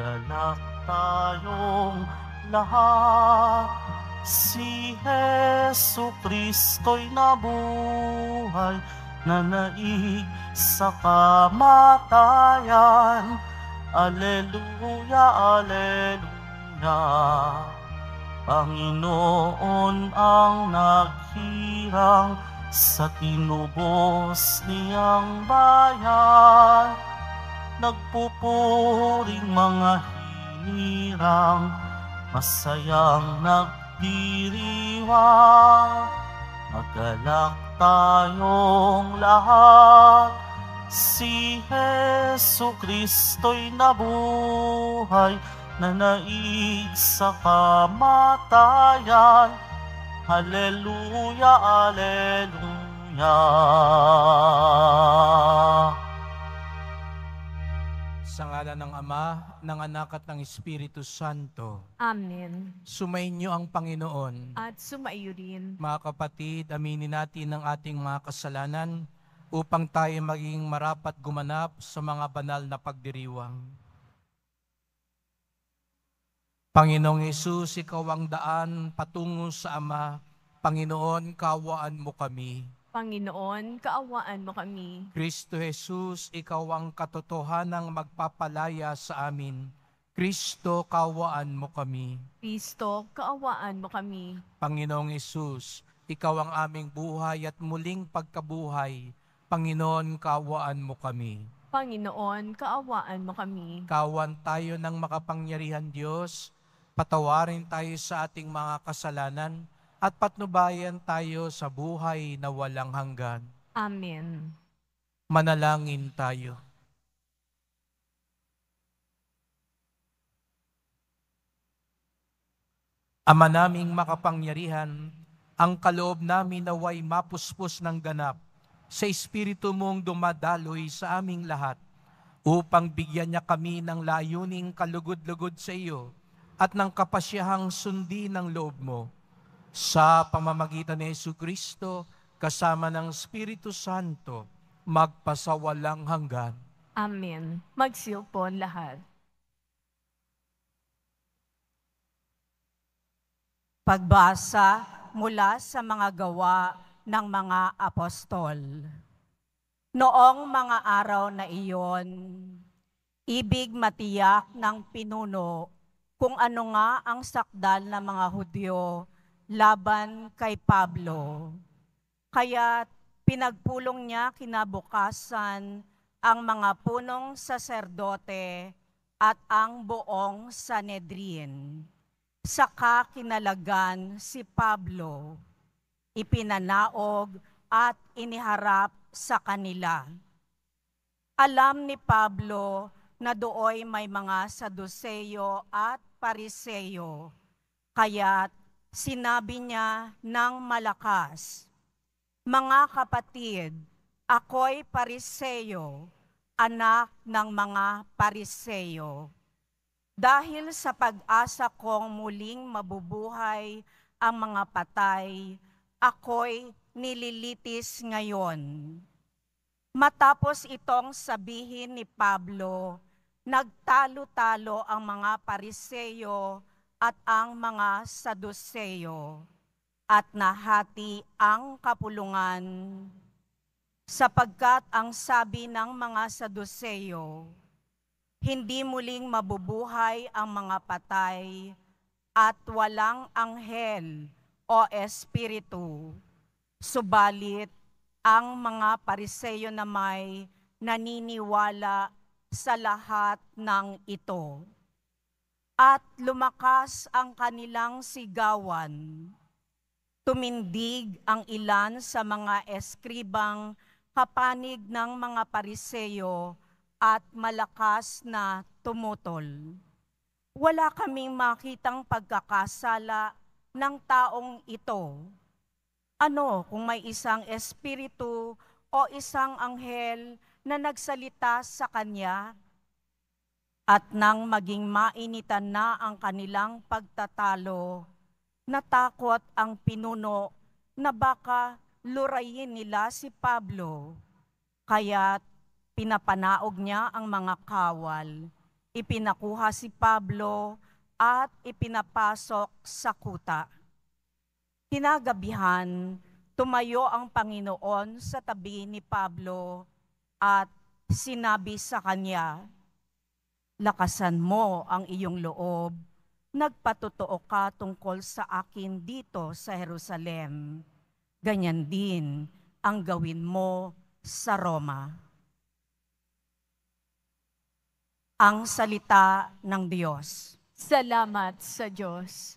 Magalak tayong lahat. Si Hesu Kristo'y nabuhay, nanaig sa kamatayan. Aleluya, aleluya. Panginoon ang naghirang sa tinubos niyang bayan. Nagpupuring mga hinirang, masayang nagdiriwang. Magalak tayong lahat. Si Hesu Kristo'y nabuhay, nanaig sa kamatayan. Haleluya, aleluya. Sa ngalan ng Ama, ng Anak at ng Espiritu Santo. Amen. Sumainyo ang Panginoon. At sumaiyo rin. Mga kapatid, aminin natin ang ating mga kasalanan upang tayo maging marapat gumanap sa mga banal na pagdiriwang. Panginoong Hesus, Ikaw ang daan patungo sa Ama. Panginoon, kaawaan mo kami. Panginoon, kaawaan mo kami. Kristo Jesus, Ikaw ang katotohanang magpapalaya sa amin. Kristo, kaawaan mo kami. Kristo, kaawaan mo kami. Panginoong Hesus, Ikaw ang aming buhay at muling pagkabuhay. Panginoon, kaawaan mo kami. Panginoon, kaawaan mo kami. Kaawaan tayo ng makapangyarihan Diyos, patawarin tayo sa ating mga kasalanan, at patnubayan tayo sa buhay na walang hanggan. Amen. Manalangin tayo. Ama naming makapangyarihan, ang kaloob namin naway mapuspos ng ganap sa Espiritu mong dumadaloy sa aming lahat upang bigyan niya kami ng layuning kalugod-lugod sa iyo at ng kapasyahang sundin ng loob mo. Sa pamamagitan ni Jesucristo, kasama ng Espiritu Santo, magpasawalang hanggan. Amen. Magsilpon lahat. Pagbasa mula sa mga gawa ng mga apostol. Noong mga araw na iyon, ibig matiyak ng pinuno kung ano nga ang sakdal ng mga Hudyo laban kay Pablo. Kaya pinagpulong niya kinabukasan ang mga punong saserdote at ang buong Sanhedrin. Saka kinalagan si Pablo, ipinanaog at iniharap sa kanila. Alam ni Pablo na dooy may mga Saduseyo at Pariseyo, kaya't sinabi niya ng malakas, "Mga kapatid, ako'y Pariseyo, anak ng mga Pariseyo. Dahil sa pag-asa kong muling mabubuhay ang mga patay, ako'y nililitis ngayon." Matapos itong sabihin ni Pablo, nagtalo-talo ang mga Pariseyo at ang mga Saduseyo, at nahati ang kapulungan, sapagkat ang sabi ng mga Saduseyo, hindi muling mabubuhay ang mga patay at walang anghel o espiritu. Subalit, ang mga Pariseyo na may naniniwala sa lahat ng ito. At lumakas ang kanilang sigawan. Tumindig ang ilan sa mga eskribang kapanig ng mga Pariseyo at malakas na tumutol. Wala kaming makitang pagkakasala ng taong ito. Ano kung may isang espiritu o isang anghel na nagsalita sa kanya? At nang maging mainitan na ang kanilang pagtatalo, natakot ang pinuno na baka lurayin nila si Pablo. Kaya't pinapanaog niya ang mga kawal. ipinakuha si Pablo at ipinapasok sa kuta. Kinagabihan, tumayo ang Panginoon sa tabi ni Pablo at sinabi sa kanya, "Lakasan mo ang iyong loob. Nagpatotoo ka tungkol sa akin dito sa Jerusalem. Ganyan din ang gawin mo sa Roma." Ang salita ng Diyos. Salamat sa Diyos.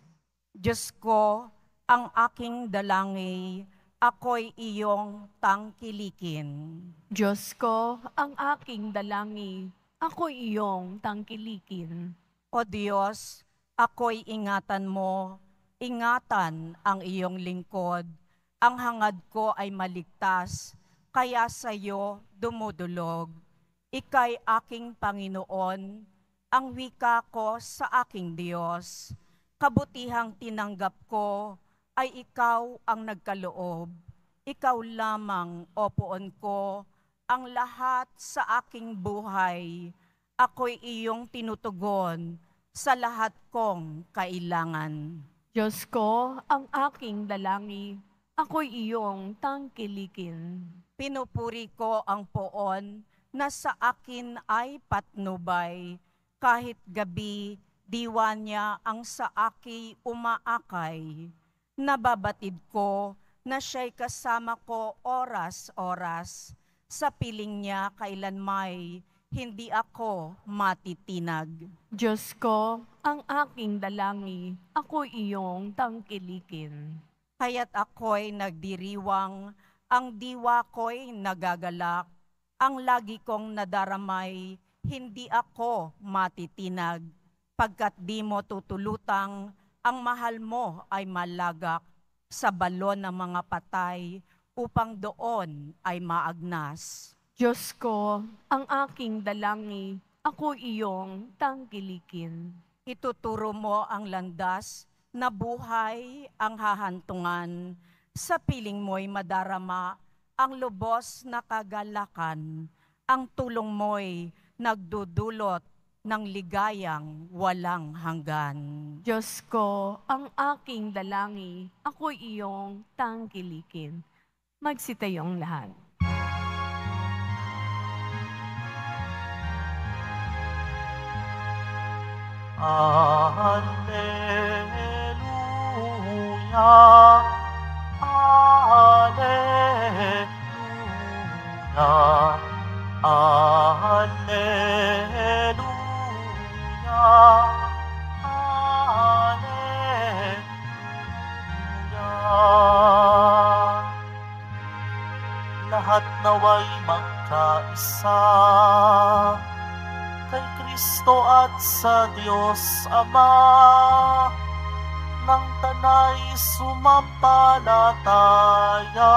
Diyos ko, ang aking dalangin, ako'y iyong tangkilikin. Diyos ko, ang aking dalangin, ako'y iyong tangkilikin. O Diyos, ako'y ingatan mo, ingatan ang iyong lingkod. Ang hangad ko ay maligtas, kaya sa iyo dumudulog. Ika'y aking Panginoon, ang wika ko sa aking Diyos. Kabutihang tinanggap ko ay ikaw ang nagkaloob. Ikaw lamang, o poon ko, ang lahat sa aking buhay. Ako'y iyong tinutugon sa lahat kong kailangan. Diyos ko, ang aking dalangin, ako'y iyong tangkilikin. Pinupuri ko ang poon na sa akin ay patnubay. Kahit gabi, diwa niya ang sa aki umaakay. Nababatid ko na siya'y kasama ko oras-oras. Sa piling niya kailanmay, hindi ako matitinag. Diyos ko, ang aking dalangin, ako'y iyong tangkilikin. Kaya't ako'y nagdiriwang, ang diwa ko'y nagagalak. Ang lagi kong nadaramay, hindi ako matitinag. Pagkat di mo tutulutang, ang mahal mo ay malagak sa balon ng mga patay upang doon ay maagnas. Diyos ko, ang aking dalangin, ako'y iyong tangkilikin. Ituturo mo ang landas na buhay ang hahantungan. Sa piling mo'y madarama ang lubos na kagalakan. Ang tulong mo'y nagdudulot ng ligayang walang hanggan. Diyos ko, ang aking dalangin, ako'y iyong tangkilikin. Magsitayong lahat. Alleluia, Alleluia, Alleluia, Alleluia. Lahat naway magkaisa kay Kristo at sa Diyos Ama, ng tanay sumampalataya.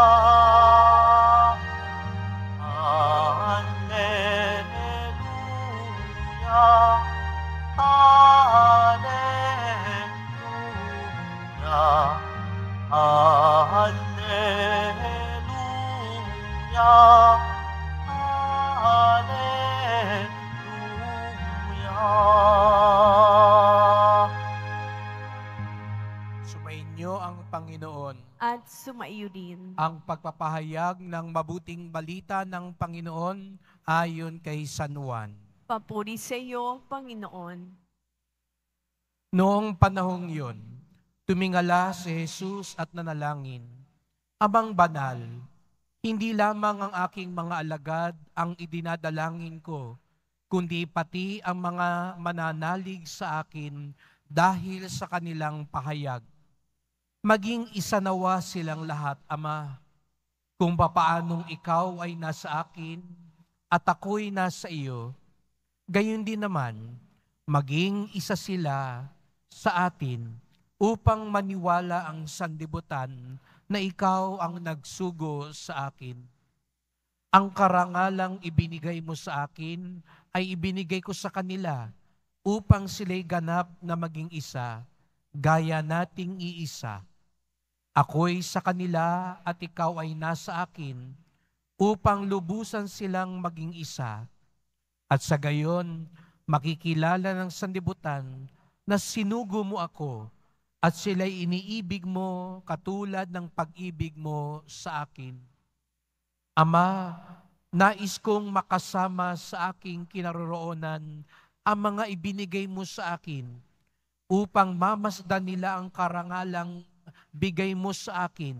Alleluia, Alleluia, Alleluia, Alleluia. Sumainyo ang Panginoon. At sumaiyo din. Ang pagpapahayag ng mabuting balita ng Panginoon ayon kay San Juan. Papuri sa iyo, Panginoon. Noong panahong yun, tumingala si Jesus at nanalangin, "Amang banal, hindi lamang ang aking mga alagad ang idinadalangin ko, kundi pati ang mga mananalig sa akin dahil sa kanilang pahayag. Maging isa nawa silang lahat, Ama, kung papaanong ikaw ay nasa akin at ako'y nasa iyo, gayon din naman, maging isa sila sa atin upang maniwala ang sanlibutan na ikaw ang nagsugo sa akin. Ang karangalang ibinigay mo sa akin ay ibinigay ko sa kanila upang sila'y ganap na maging isa, gaya nating iisa. Ako'y sa kanila at ikaw ay nasa akin upang lubusan silang maging isa. At sa gayon, makikilala ng sanlibutan na sinugo mo ako at sila'y iniibig mo katulad ng pag-ibig mo sa akin. Ama, nais kong makasama sa aking kinaroroonan ang mga ibinigay mo sa akin upang mamasdan nila ang karangalang bigay mo sa akin,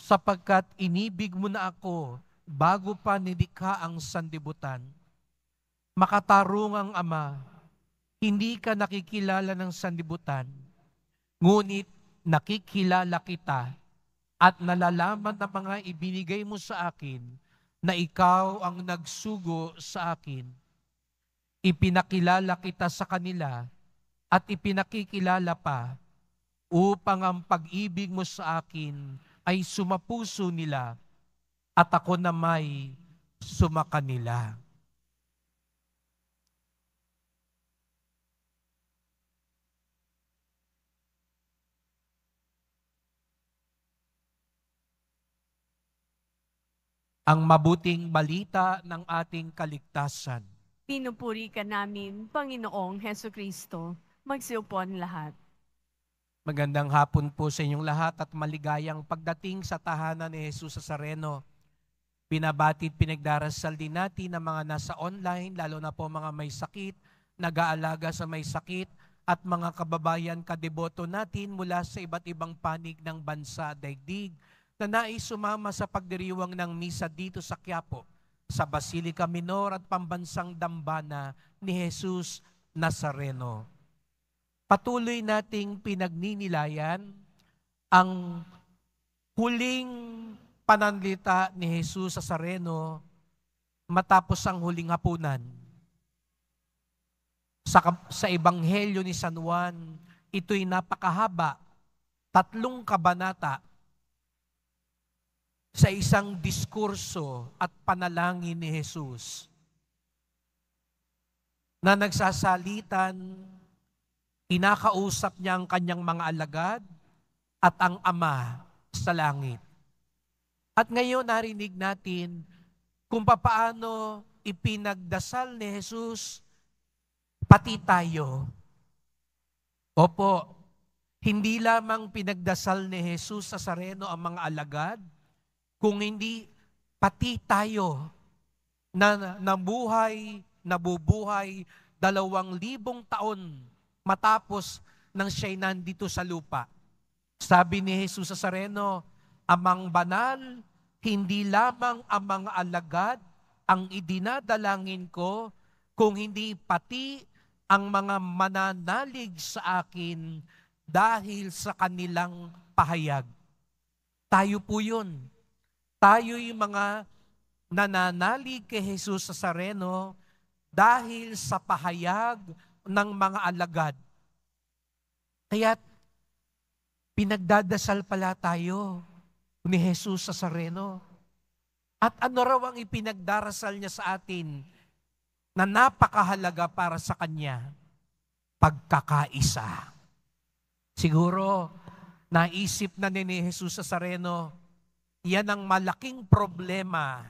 sapagkat inibig mo na ako bago pa nilikha ang sanlibutan. Makatarungang Ama, hindi ka nakikilala ng sanlibutan, ngunit nakikilala kita at nalalaman ng mga ibinigay mo sa akin na ikaw ang nagsugo sa akin. Ipinakilala kita sa kanila at ipinakikilala pa upang ang pag-ibig mo sa akin ay sumapuso nila at ako na may sumakanila. Ang mabuting balita ng ating kaligtasan. Pinupuri ka namin, Panginoong Heso Kristo. Magsiupuan lahat. Magandang hapon po sa inyong lahat at maligayang pagdating sa tahanan ni Jesus Nazareno. Binabatid, pinagdarasal din natin ang mga nasa online, lalo na po mga may sakit, nag-aalaga sa may sakit, at mga kababayan kadeboto natin mula sa iba't ibang panig ng bansa daigdig na nais sumama sa pagdiriwang ng misa dito sa Quiapo, sa Basilica Minor at Pambansang Dambana ni Jesus Nazareno. Patuloy nating pinagninilayan ang huling pananalita ni Jesus Nazareno matapos ang huling hapunan. Sa Ebanghelyo ni San Juan, ito'y napakahaba, 3 kabanata, sa isang diskurso at panalangin ni Jesus na nagsasalitan, kinakausap niya ang kanyang mga alagad at ang Ama sa langit. At ngayon narinig natin kung papaano ipinagdasal ni Jesus pati tayo. Opo, hindi lamang pinagdasal ni Jesus Nazareno ang mga alagad, kung hindi pati tayo na nabubuhay 2,000 taon matapos nang siya'y nandito sa lupa. Sabi ni Jesus Nazareno, Amang banal, hindi lamang ang mga alagad ang idinadalangin ko, kung hindi pati ang mga mananalig sa akin dahil sa kanilang pahayag. Tayo po yun. Tayo yung mga nananalig kay Jesus Nazareno dahil sa pahayag ng mga alagad. Kaya pinagdadasal pala tayo ni Jesus Nazareno. At ano raw ang ipinagdarasal niya sa atin na napakahalaga para sa Kanya? Pagkakaisa. Siguro, naisip na ni Jesus Nazareno, yan ang malaking problema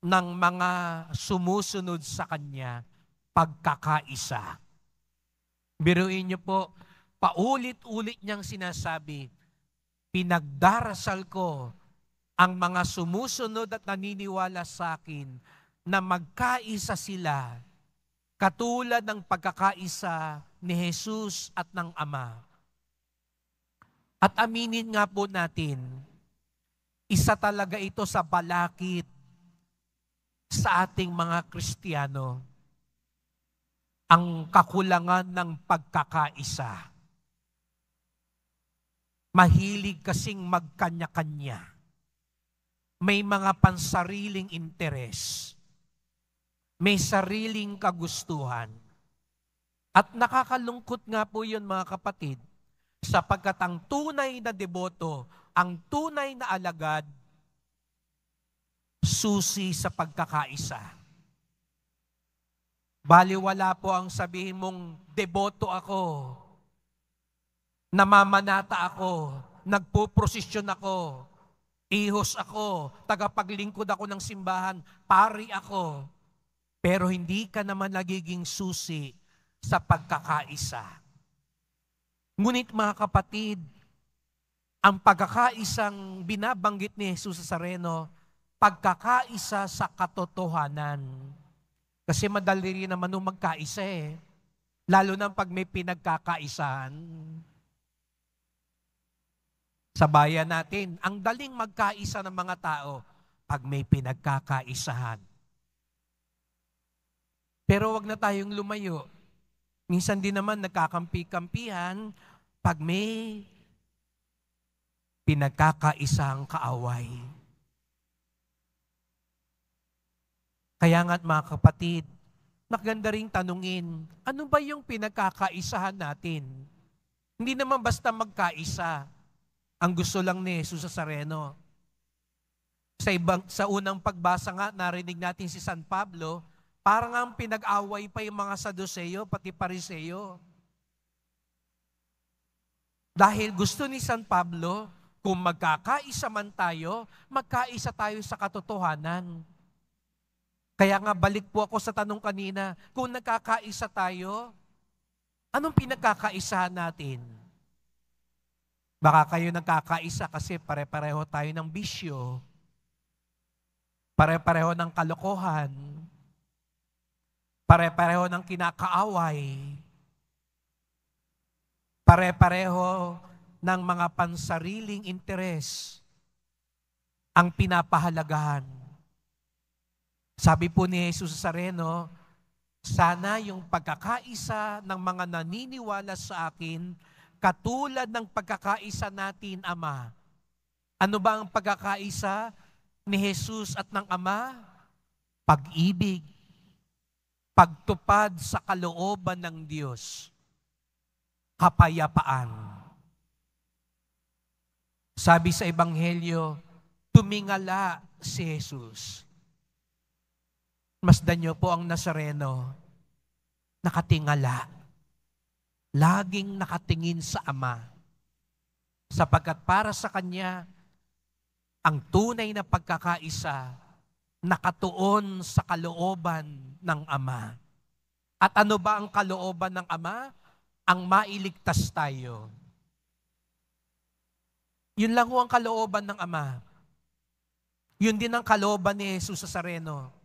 ng mga sumusunod sa Kanya, pagkakaisa. Biruin niyo po, paulit-ulit niyang sinasabi, pinagdarasal ko ang mga sumusunod at naniniwala sa akin na magkaisa sila katulad ng pagkakaisa ni Jesus at ng Ama. At aminin nga po natin, isa talaga ito sa balakid sa ating mga Kristiyano, ang kakulangan ng pagkakaisa. Mahilig kasing magkanya-kanya. May mga pansariling interes. May sariling kagustuhan. At nakakalungkot nga po yun mga kapatid, sapagkat ang tunay na deboto, ang tunay na alagad, susi sa pagkakaisa. Baliwala po ang sabihin mong deboto ako, namamanata ako, nagpuprosesyon ako, ihos ako, tagapaglingkod ako ng simbahan, pari ako. pero hindi ka naman nagiging susi sa pagkakaisa. Ngunit mga kapatid, ang pagkakaisang binabanggit ni Jesus Nazareno, pagkakaisa sa katotohanan. Kasi madali rin naman nung magkaisa eh. Lalo na pag may pinagkakaisahan. Sa bayan natin, ang daling magkaisa ng mga tao pag may pinagkakaisahan. Pero wag na tayong lumayo. Minsan din naman nagkakampi-kampihan pag may pinagkakaisang kaaway. Kaya nga't mga kapatid, maganda ring tanungin, ano ba yung pinagkakaisahan natin? Hindi naman basta magkaisa. Ang gusto lang ni Jesus Nazareno. Sa unang pagbasa nga, narinig natin si San Pablo, parang ang pinag-away pa yung mga Saduceo, pati Pariseo. Dahil gusto ni San Pablo, kung magkakaisa man tayo, magkaisa tayo sa katotohanan. Kaya nga balik po ako sa tanong kanina, kung nagkakaisa tayo, anong pinagkakaisahan natin? Baka kayo nagkakaisa kasi pare-pareho tayo ng bisyo, pare-pareho ng kalokohan, pare-pareho ng kinakaaway, pare-pareho ng mga pansariling interes ang pinapahalagahan. Sabi po ni Jesus Nazareno, sana yung pagkakaisa ng mga naniniwala sa akin, katulad ng pagkakaisa natin, Ama. Ano ba ang pagkakaisa ni Jesus at ng Ama? Pag-ibig, pagtupad sa kalooban ng Diyos, kapayapaan. Sabi sa Ebanghelyo, tumingala si Jesus. Masdan niyo po ang Nazareno, nakatingala. Laging nakatingin sa Ama. Sapagkat para sa Kanya, ang tunay na pagkakaisa, nakatuon sa kalooban ng Ama. At ano ba ang kalooban ng Ama? Ang mailigtas tayo. Yun lang ho ang kalooban ng Ama. Yun din ang kalooban ni Jesus Nazareno.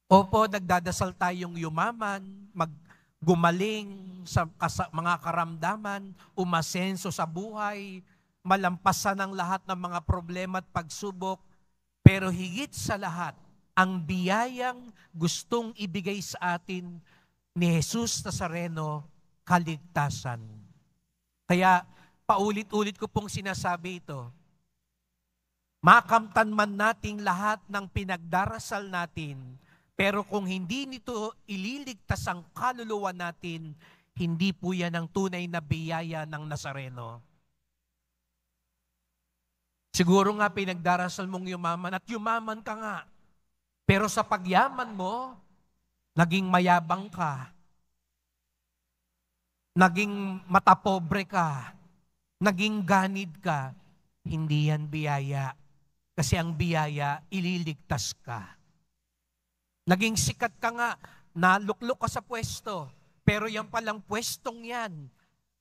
Opo, nagdadasal tayong yumaman, gumaling sa mga karamdaman, umasenso sa buhay, malampasan ang lahat ng mga problema at pagsubok, pero higit sa lahat, ang biyayang gustong ibigay sa atin ni Jesus Nazareno, kaligtasan. Kaya paulit-ulit ko pong sinasabi ito, makamtan man nating lahat ng pinagdarasal natin, pero kung hindi nito ililigtas ang kaluluwa natin, hindi po yan ang tunay na biyaya ng Nazareno. Siguro nga pinagdarasal mong yumaman at yumaman ka nga. Pero sa pagyaman mo, naging mayabang ka. Naging matapobre ka. Naging ganid ka. Hindi yan biyaya. Kasi ang biyaya, ililigtas ka. Naging sikat ka nga, naluklok ka sa pwesto, pero yan palang pwestong yan,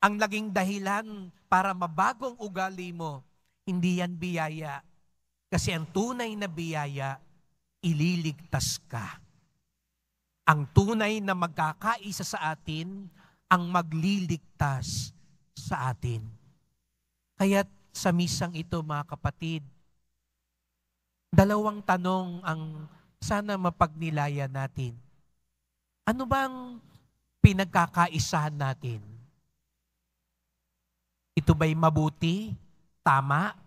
ang naging dahilan para mabagong ugali mo, hindi yan biyaya. Kasi ang tunay na biyaya, ililigtas ka. Ang tunay na magkakaisa sa atin, ang magliligtas sa atin. Kaya sa misang ito, mga kapatid, dalawang tanong ang sana mapagnilayan natin. Ano bang pinagkakaisahan natin? Ito ba'y mabuti? Tama?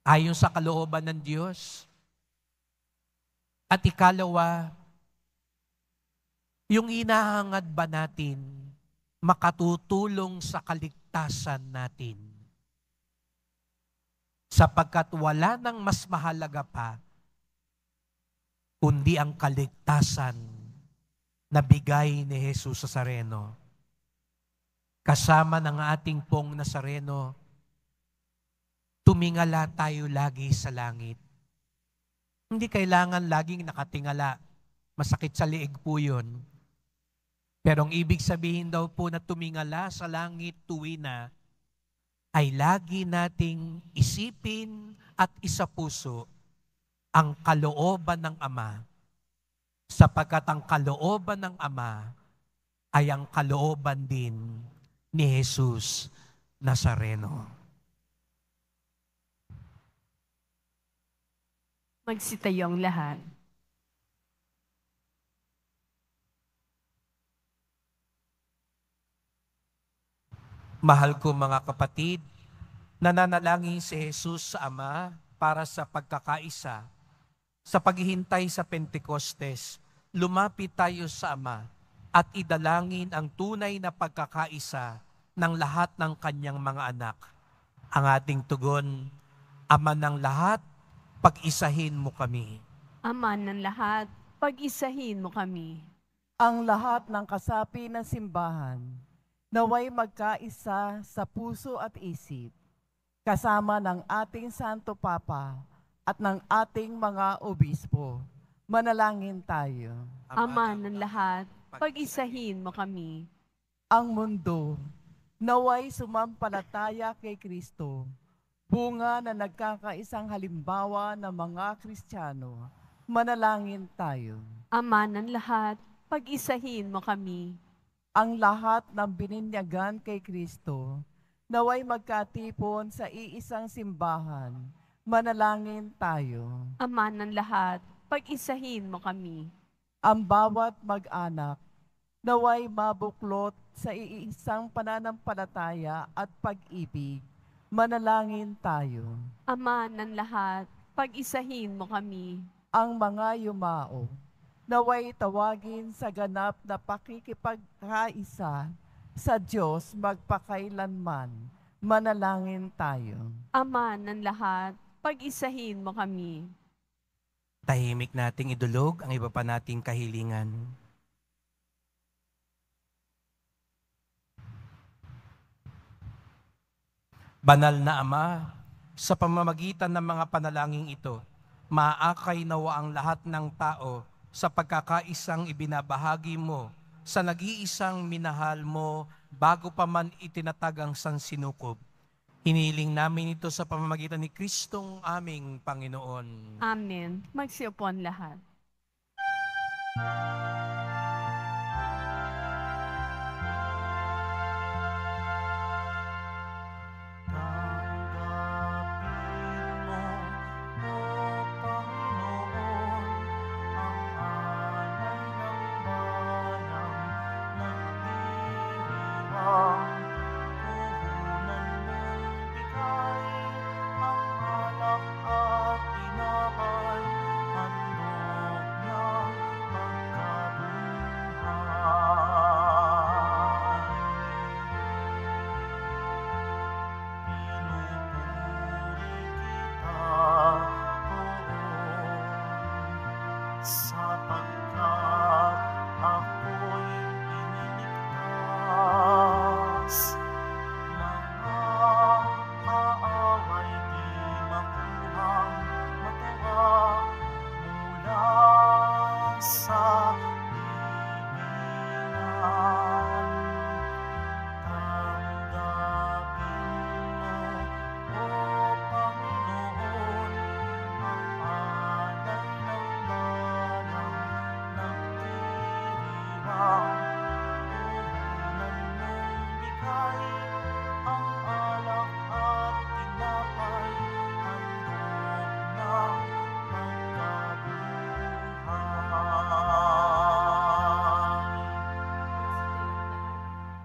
Ayon sa kalooban ng Diyos? At ikalawa, yung inahangad ba natin makatutulong sa kaligtasan natin? Sapagkat wala nang mas mahalaga pa kundi ang kaligtasan na bigay ni Jesus Nazareno. Kasama ng ating pong Nazareno, tumingala tayo lagi sa langit. Hindi kailangan laging nakatingala. Masakit sa liig po yun. Pero ang ibig sabihin daw po na tumingala sa langit tuwina ay lagi nating isipin at isapuso ang kalooban ng Ama, sapagkat ang kalooban ng Ama ay ang kalooban din ni Jesus Nazareno. Magsitayo ang lahat. Mahal ko mga kapatid, nananalangin si Jesus sa Ama para sa pagkakaisa. Sa paghihintay sa Pentecostes, lumapit tayo sa Ama at idalangin ang tunay na pagkakaisa ng lahat ng kanyang mga anak. Ang ating tugon, Ama ng lahat, pag-isahin mo kami. Ama ng lahat, pag-isahin mo kami. Ang lahat ng kasapi ng simbahan, naway magkaisa sa puso at isip, kasama ng ating Santo Papa at ng ating mga obispo. Manalangin tayo. Ama ng lahat, pag-isahin mo kami. Ang mundo, naway sumampalataya kay Kristo, bunga na nagkakaisang halimbawa ng mga Kristiyano. Manalangin tayo. Ama ng lahat, pag-isahin mo kami. Ang lahat ng bininyagan kay Kristo, naway magkatipon sa iisang simbahan. Manalangin tayo. Ama ng lahat, pag-isahin mo kami. Ang bawat mag-anak, naway mabuklot sa iisang pananampalataya at pag-ibig. Manalangin tayo. Ama ng lahat, pag-isahin mo kami. Ang mga yumao, naway tawagin sa ganap na pakikipagkaisa sa Diyos magpakailanman. Manalangin tayo. Ama ng lahat, pag-isahin mo kami. Tahimik nating idulog ang iba pa nating kahilingan. Banal na Ama, sa pamamagitan ng mga panalangin ito, maaakay nawa ang lahat ng tao sa pagkakaisang ibinabahagi mo sa nag-iisang minahal mo bago pa man itinatag ang sansinukob. Hiniling namin ito sa pamamagitan ni Kristong aming Panginoon. Amen. Magsiupo ang lahat.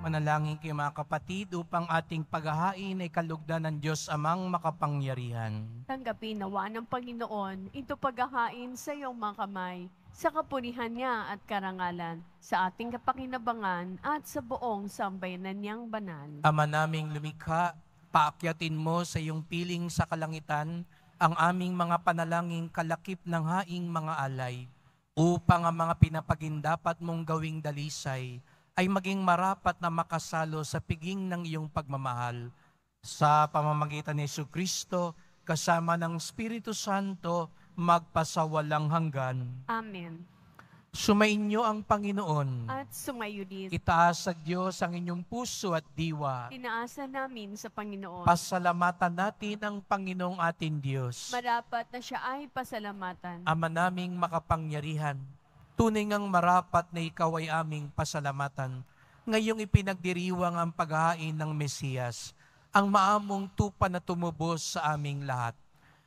Manalangin kayo mga kapatid upang ating paghahain ay kalugdan ng Diyos Amang makapangyarihan. Tanggapin nawa ng Panginoon ito paghahain sa iyong mga kamay, sa kapurihan niya at karangalan, sa ating kapakinabangan at sa buong sambayanan niyang banal. Ama naming lumikha, paakyatin mo sa iyong piling sa kalangitan ang aming mga panalangin kalakip ng haing mga alay, upang ang mga pinapagindapat mong gawing dalisay ay maging marapat na makasalo sa piging ng iyong pagmamahal. Sa pamamagitan ni Jesucristo, kasama ng Espiritu Santo, magpasawalang hanggan. Amen. Sumainyo ang Panginoon. At sumayo din. Itaas sa Diyos ang inyong puso at diwa. Inaasa namin sa Panginoon. Pasalamatan natin ang Panginoong ating Diyos. Marapat na siya ay pasalamatan. Ama naming makapangyarihan, tunay ngang marapat na ikaw ay aming pasalamatan. Ngayong ipinagdiriwang ang paghahain ng Mesiyas, ang maamong tupa na tumubos sa aming lahat.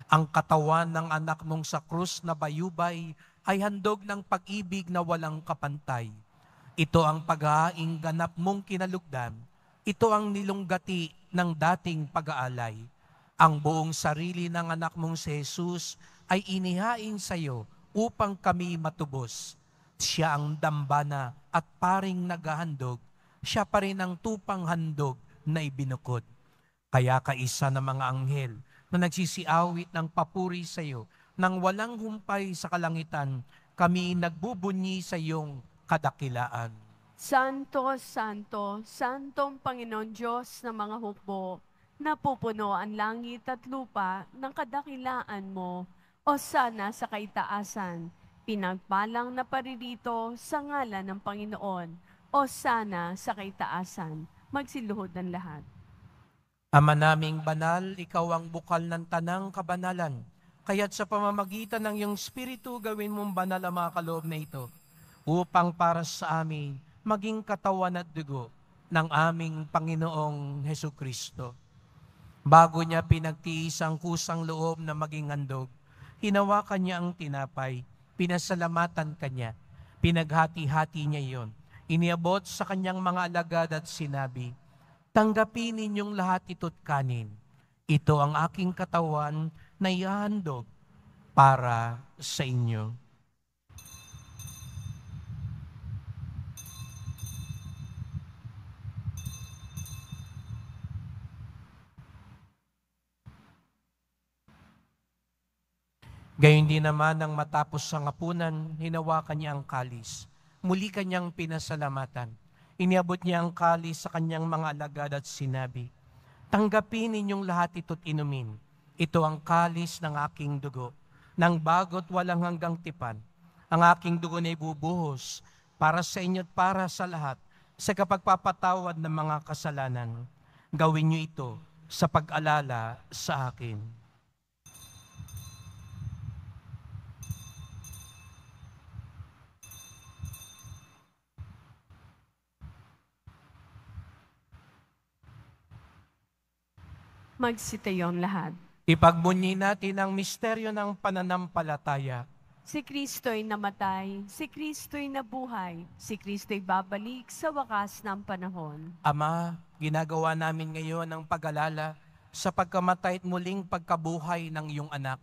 Ang katawan ng anak mong sa krus na bayubay ay handog ng pag-ibig na walang kapantay. Ito ang paghahaing ganap mong kinalugdan. Ito ang nilunggati ng dating pag-aalay. Ang buong sarili ng anak mong si Jesus ay inihain sa iyo upang kami matubos. Siya ang dambana at paring naghahandog. Siya pa rin ang tupang handog na ibinukod. Kaya kaisa ng mga anghel na nagsisiawit ng papuri sa iyo, nang walang humpay sa kalangitan, kami nagbubunyi sa iyong kadakilaan. Santo, Santo, Santong Panginoon Diyos ng mga hukbo, napupuno ang langit at lupa ng kadakilaan mo, o sana sa kaitaasan, pinagpalang na paririto sa ngalan ng Panginoon, o sana sa kaitaasan, magsiluhod ng lahat. Ama naming banal, ikaw ang bukal ng tanang kabanalan. Kaya't sa pamamagitan ng iyong Espiritu, gawin mong banal ang mga kaloob na ito, upang para sa amin maging katawan at dugo ng aming Panginoong Hesukristo. Bago niya pinagtiis ang kusang loob na maging handog, hinawakan niya ang tinapay, pinasalamatan kanya, pinaghati-hati niya iyon, iniabot sa kanyang mga alagad at sinabi, "Tanggapin ninyong lahat ito't kanin. Ito ang aking katawan na ihahandog para sa inyo." Gayon din naman nang matapos sa hapunan, hinawakan niya ang kalis. Muli kanyang pinasalamatan. Iniabot niya ang kalis sa kanyang mga alagad at sinabi, "Tanggapin ninyong lahat ito't inumin. Ito ang kalis ng aking dugo, ng bago't walang hanggang tipan. Ang aking dugo na ibubuhos para sa inyo at para sa lahat, sa kapagpapatawad ng mga kasalanan. Gawin niyo ito sa pag-alala sa akin." Magsitayo ang lahat. Ipagbunyi natin ang misteryo ng pananampalataya. Si Kristo'y namatay, si Kristo'y nabuhay, si Kristo'y babalik sa wakas ng panahon. Ama, ginagawa namin ngayon ang pag-alala sa pagkamatay at muling pagkabuhay ng iyong anak.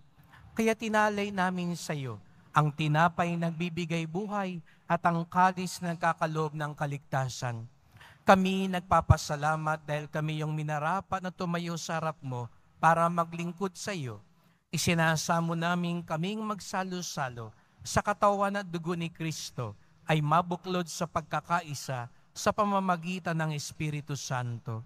Kaya tinalay namin sa iyo ang tinapay nagbibigay buhay at ang kalis na nagkakaloob ng kaligtasan. Kami nagpapasalamat dahil kami yung minarapat na tumayo sa harap mo para maglingkod sa iyo. Isinasamo namin kaming magsalo-salo sa katawan at dugo ni Kristo ay mabuklod sa pagkakaisa sa pamamagitan ng Espiritu Santo.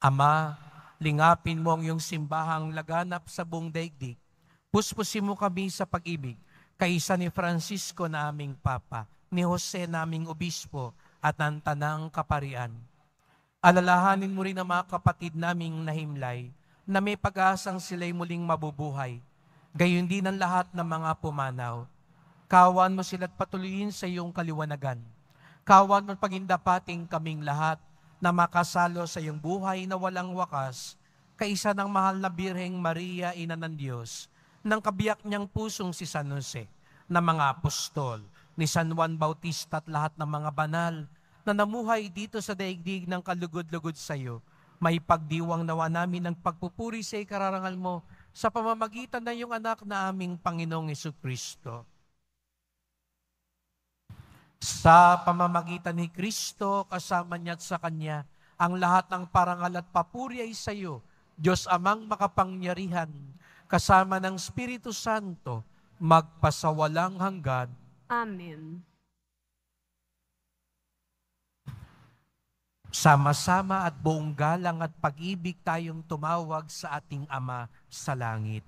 Ama, lingapin mo ang iyong simbahang laganap sa buong daigdig. Puspusin mo kami sa pag-ibig, kaisa ni Francisco na aming Papa, ni Jose na aming Obispo, at ng tanang kaparian. Alalahanin mo rin ang mga kapatid naming nahimlay, na may pag-asang sila'y muling mabubuhay. Gayon din ang lahat ng mga pumanaw. Kawan mo sila't patuloyin sa iyong kaliwanagan. Kawan mo pagindapating kaming lahat na makasalo sa iyong buhay na walang wakas, kaisa ng mahal na Birheng Maria, Ina ng Diyos, ng kabiyak niyang pusong si San Jose, na mga apostol, ni San Juan Bautista at lahat ng mga banal na namuhay dito sa daigdig ng kalugod-lugod sa iyo. May pagdiwang nawa namin ng pagpupuri sa ikararangal mo sa pamamagitan ng iyong anak na aming Panginoong Hesukristo. Sa pamamagitan ni Kristo, kasama niya at sa Kanya, ang lahat ng parangal at papuri ay sa iyo, Diyos Amang makapangyarihan, kasama ng Espiritu Santo, magpasawalang hanggan. Amen. Sama-sama at buong galang at pag-ibig tayong tumawag sa ating Ama sa langit.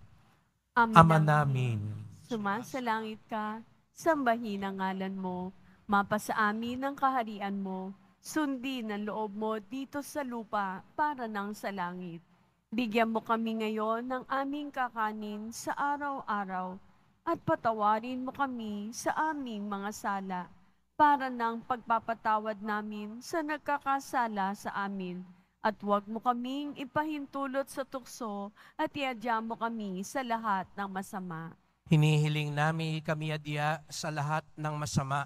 Ama namin, Sumasalangit ka, sambahin ang ngalan mo, mapasa amin ang kaharian mo, sundin ang loob mo dito sa lupa para nang sa langit. Bigyan mo kami ngayon ng aming kakanin sa araw-araw at patawarin mo kami sa aming mga sala para ng pagpapatawad namin sa nagkakasala sa amin. At huwag mo kaming ipahintulot sa tukso at iadya mo kami sa lahat ng masama. Hinihiling namin kami adya sa lahat ng masama,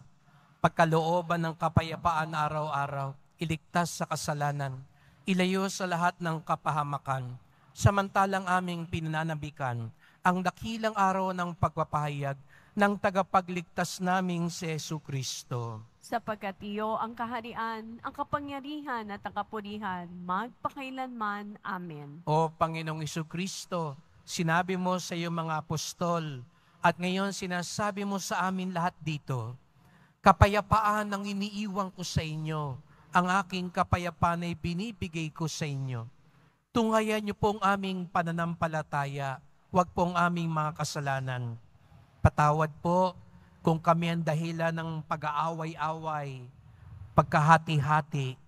pagkalooban ng kapayapaan araw-araw, iligtas sa kasalanan, ilayo sa lahat ng kapahamakan, samantalang aming pinananabikan ang dakilang araw ng pagpapahayag ng tagapagligtas naming si Jesucristo. Sapagkat iyo ang kaharian, ang kapangyarihan at ang kapurihan, magpakailanman. Amen. O Panginoong Jesucristo, sinabi mo sa iyong mga apostol, at ngayon sinasabi mo sa amin lahat dito, kapayapaan ang iniiwan ko sa inyo, ang aking kapayapaan ay binibigay ko sa inyo. Tungayan niyo pong aming pananampalataya, huwag pong aming mga kasalanan. Patawad po kung kami ang dahilan ng pag-aaway-away, pagkahati-hati.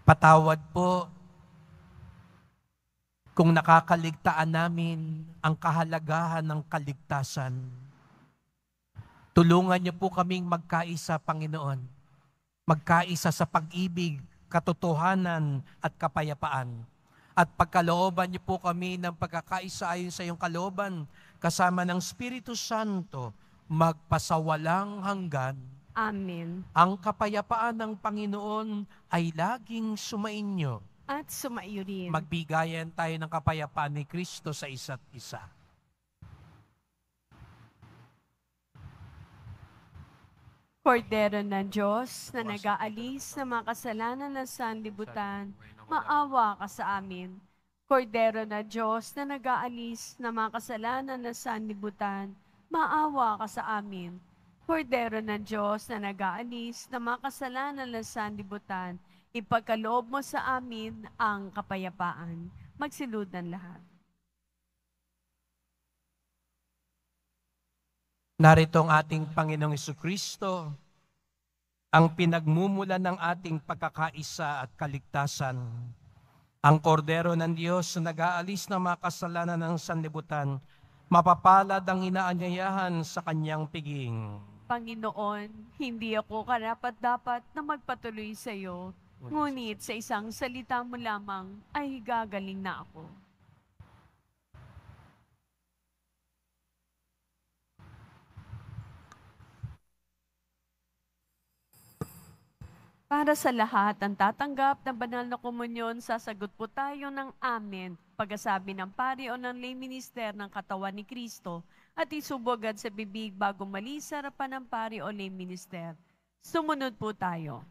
Patawad po kung nakakaligtaan namin ang kahalagahan ng kaligtasan. Tulungan niyo po kaming magkaisa, Panginoon. Magkaisa sa pag-ibig, katotohanan at kapayapaan. At pagkalooban niyo po kami ng pagkakaisa ayon sa iyong kalooban, kasama ng Espiritu Santo, magpasawalang hanggan. Amen. Ang kapayapaan ng Panginoon ay laging sumainyo. At sumaiyo rin. Magbigayan tayo ng kapayapaan ni Kristo sa isa't isa. Kordero ng Diyos na nag-aalis ng mga kasalanan ng sanlibutan, maawa ka sa amin. Kordero ng Diyos na nag-aalis ng mga kasalanan ng sanlibutan, maawa ka sa amin. Kordero ng Diyos na nag-aalis ng mga kasalanan ng sanlibutan, ipagkaloob mo sa amin ang kapayapaan. Magsiludan lahat. Narito ang ating Panginoong Jesucristo, ang pinagmumulan ng ating pagkakaisa at kaligtasan. Ang kordero ng Diyos na nag-aalis ng mga kasalanan ng sanlibutan, mapapalad ang inaanyayahan sa kanyang piging. Panginoon, hindi ako karapat-dapat na magpatuloy sa iyo, ngunit sa isang salita mo lamang ay gagaling na ako. Para sa lahat ang tatanggap ng banal na komunyon, sasagot po tayo ng amen, pagkasabi ng pari o ng lay minister ng katawan ni Kristo, at isubogad sa bibig bago mali sa harapan ng pari o lay minister. Sumunod po tayo.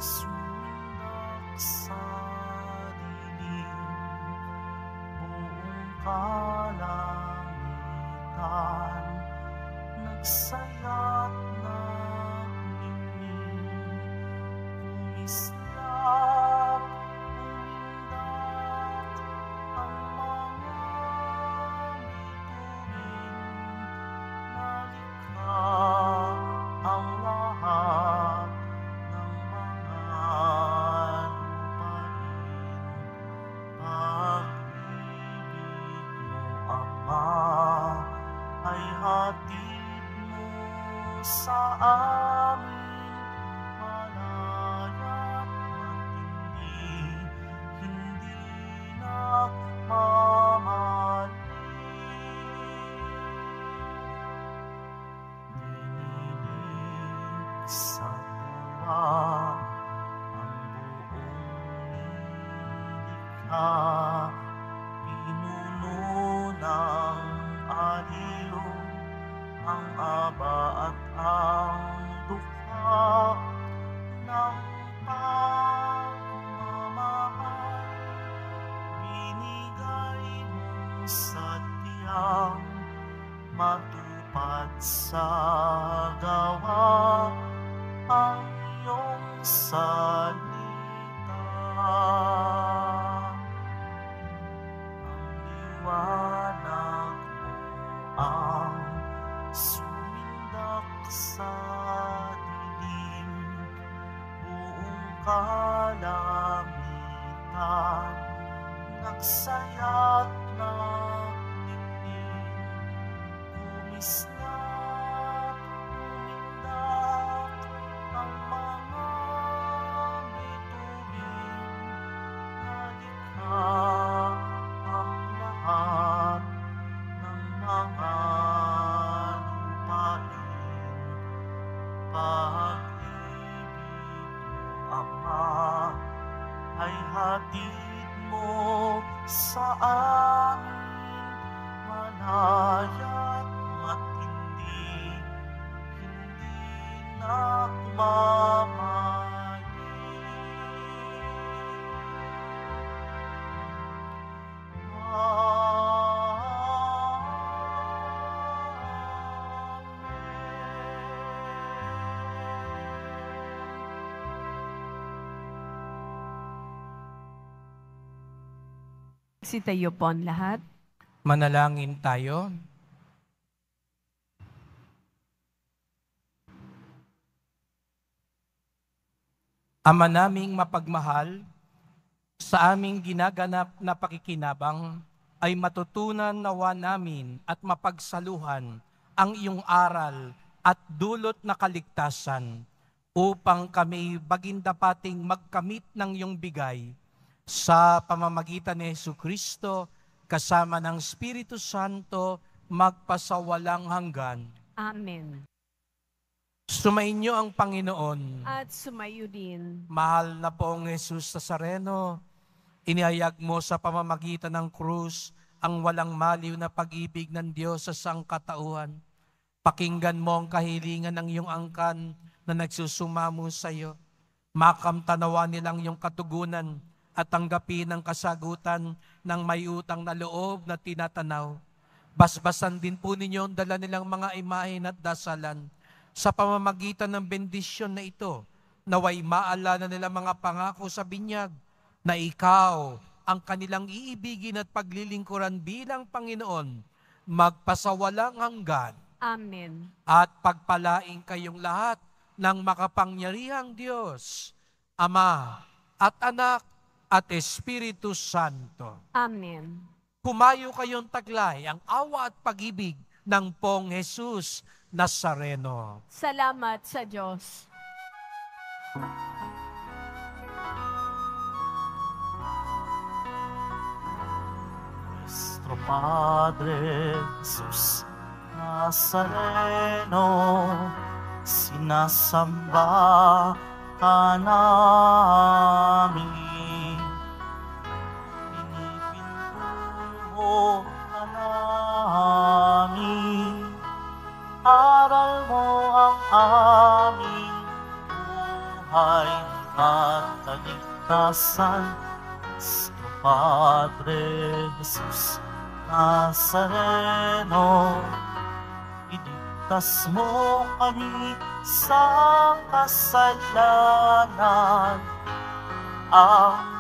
Sumundak sa dilim, buong kalangitan, nagsaya't nagmimig, kumislap, umindak ang mga bituin, nalikha ang lahat ng mga lupain. Pag-ibig mo, Ama, ay hatid mo sa amin, malaya't matindi, hindi nagmamali. Dinilig sa tuwa ang buong nilikha, pinuno ng aliw ipagawa ang iyong salita. Ang liwanag mo ang sumindak sa dilim, buong kalamitan nagsaya't nagdigdig, kumislap, umindak ang mga bituin, nalikha ang lahat ng mga lupain. Pag-ibig mo, Ama, ay hatid mo sa amin, malaya't matindi, hindi nagmamali. Sitayo po ang lahat. Manalangin tayo. Ama naming mapagmahal, sa aming ginaganap na pakikinabang ay matutunan nawa namin at mapagsaluhan ang iyong aral at dulot na kaligtasan upang kami baging dapating magkamit ng iyong bigay sa pamamagitan ni Jesucristo kasama ng Espiritu Santo magpasawalang hanggan. Amen. Sumainyo ang Panginoon. At sumayo din. Mahal na poong Jesus Nazareno, inihayag mo sa pamamagitan ng krus ang walang maliw na pag-ibig ng Diyos sa sangkatauhan. Pakinggan mo ang kahilingan ng iyong angkan na nagsusumamo sa iyo. Makamtanawa nilang iyong katugunan at tanggapin ang kasagutan ng may utang na loob na tinatanaw. Basbasan din po ninyo ang dala nilang mga imahen at dasalan. Sa pamamagitan ng bendisyon na ito, naway maalala nila mga pangako sa binyag na ikaw ang kanilang iibigin at paglilingkuran bilang Panginoon, magpasawalang hanggan. Amen. At pagpalaing kayong lahat ng makapangyarihang Diyos, Ama at Anak at Espiritu Santo. Amen. Kumayo kayong taglay ang awa at pag-ibig ng Poong Jesus Nazareno. Salamat sa Diyos. Nuestro Padre Jesus Nazareno, sinasamba ka namin. Pinipintuho ka namin. Aral mo ang aming buhay at kaligtasan. Nuestro Padre Jesus Nazareno, iligtas mo kami sa kasalanan. Ang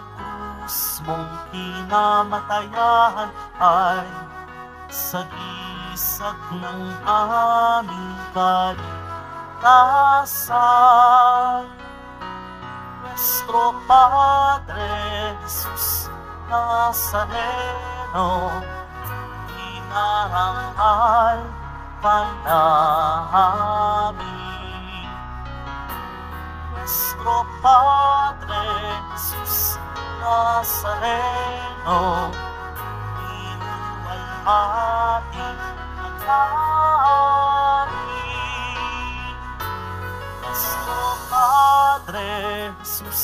krus mong kinamatayan ay sagisag ng aming kaligtasan. Nuestro Padre Jesus Nazareno, inarangal ka namin. Nuestro Padre Jesus Nazareno, inuwalhati ka namin. Nuestro Padre Jesus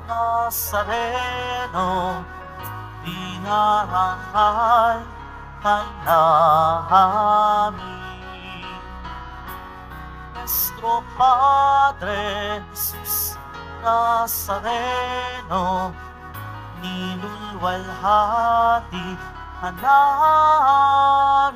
Nazareno, dinarangal ka namin. Nuestro Padre Jesus Nazareno, nilulwalhati ka namin.